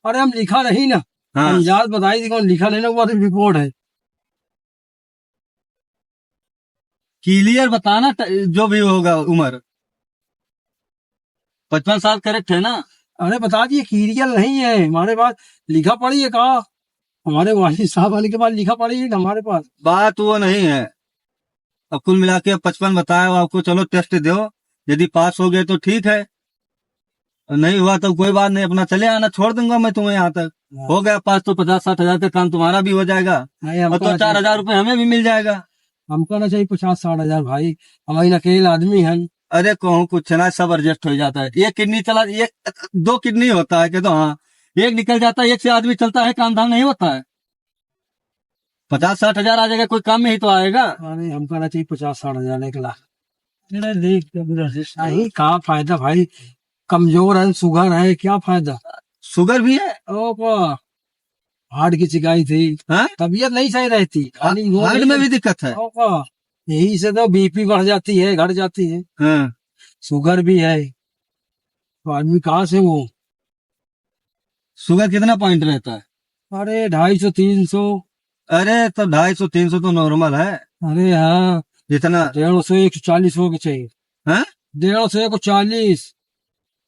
अरे हम लिखा नहीं ना, हाँ अंजाज बताई थी कौन लिखा नहीं ना, वो रिपोर्ट है। क्लियर बताना जो भी होगा उम्र 55 साल करेक्ट है ना। अरे बता दिए क्लियर नहीं है हमारे पास, लिखा पड़ी है कहा, हमारे वालिद साहब वाले के पास लिखा पड़ी है हमारे पास। बात वो नहीं है, अब कुल मिला के 55 बताया हो आपको, चलो टेस्ट दो, यदि पास हो गए तो ठीक है, और नहीं हुआ तो कोई बात नहीं, अपना चले आना, छोड़ दूंगा मैं तुम्हें यहाँ तक। हो गया पास तो 50-60 हजार का काम तुम्हारा भी हो जाएगा, नहीं और हमको तो ना 4 हजार रुपये हमें भी मिल जाएगा। हमको ना चाहिए 50-60 हजार भाई, हमारी अकेले आदमी हैं। अरे कहूँ कुछ ना, सब एडजस्ट हो जाता है, एक किडनी चला, एक 2 किडनी होता है कि तो हाँ, एक निकल जाता है, एक से आदमी चलता है, काम धाम नहीं होता है। 50-60 हजार आ जाएगा, कोई काम में ही तो आएगा। अरे हमको ना चाहिए 50-60 हजार, 1 लाख। नहीं कहाँ फायदा भाई, कमजोर है, शुगर है, क्या फायदा। शुगर भी है? ओ हार्ट की शिकायत थी, हाँ? तबीयत नहीं सही रहती, खाली वो हार्ट नहीं में है। भी दिक्कत है? यही से तो बीपी बढ़ जाती है, घट जाती है, हाँ। शुगर भी है, तो आदमी कहाँ से वो। शुगर कितना पॉइंट रहता है? अरे 250-300। अरे तो 250-300 तो नॉर्मल है। अरे हाँ, जितना 150-140 हो के चाहिए, है 150-140।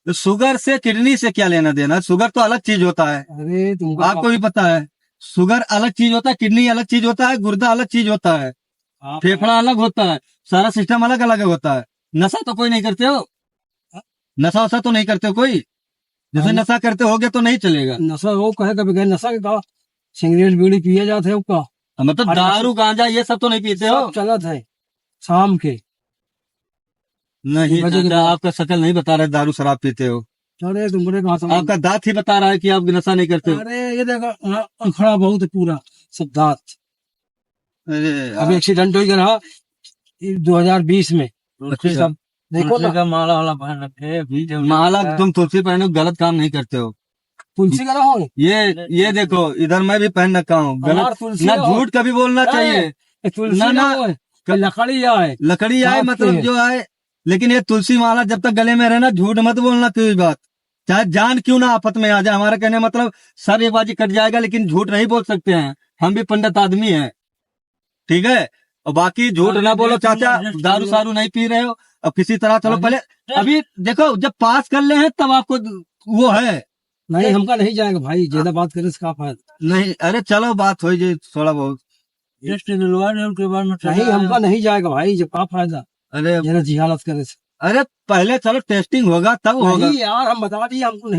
तो शुगर से किडनी से क्या लेना देना, शुगर तो अलग चीज होता है, अरे तुमको आपको भी पता है। शुगर अलग चीज होता है, किडनी अलग चीज होता है, गुर्दा अलग चीज होता है, फेफड़ा अलग होता है, सारा सिस्टम अलग अलग होता है। नशा तो कोई नहीं करते हो? नशा वशा तो नहीं करते हो कोई? जैसे नशा करते होगे तो नहीं चलेगा। नशा वो कहे कभी कहे नशा के कहा, सिगरेट बीड़ी पिया जाते है उसका, मतलब अरे दारू गांजा ये सब तो नहीं पीते हो? सब चलत है शाम के। नहीं बजे के चाचा, बाद। आपका शक्ल नहीं बता रहा दारू शराब पीते हो, अरे तुमने कहा समझ। आपका दांत ही बता रहा है कि आप नशा नहीं करते हो। अरे ये देखो अखड़ा बहुत है पूरा, सब दांत। अरे अभी एक्सीडेंट हो गया 2020 में, अच्छा। सब देखो ना। माला वाला पहन रखे माला तुम तुलसी पहने हो, गलत काम नहीं करते हो। तुलसी का रहो, ये देखो, इधर मैं भी पहन रखा हूँ, हमार गलत तुलसी ना, रहो। झूठ कभी बोलना चाहिए। तुलसी ना, ना ना। लकड़ी आए, लकड़ी आए हाथ मतलब के। जो आए, लेकिन ये तुलसी माला जब तक गले में रहे ना, झूठ मत बोलना कोई बात, चाहे जान क्यों ना आफत में आ जाए। हमारा कहने का मतलब सर एक बाजी कट जाएगा, लेकिन झूठ नहीं बोल सकते हैं, हम भी पंडित आदमी हैं, ठीक है। और बाकी झूठ ना बोलो चाचा, दारू सारू नहीं पी रहे हो। अब किसी तरह चलो पहले, अभी देखो जब पास कर ले हैं तब आपको वो है। नहीं हमका नहीं जाएगा भाई, ज्यादा बात करे इसका फायदा नहीं अरे चलो बात हो जाए थोड़ा बहुत। टेस्ट दिलवा रहे उसके बाद में नहीं, हमका नहीं जाएगा भाई, जब का फायदा अरे जरा जिहालत करे से। अरे पहले चलो टेस्टिंग होगा तब होगा। नहीं यार हम बता दिए हमको नहीं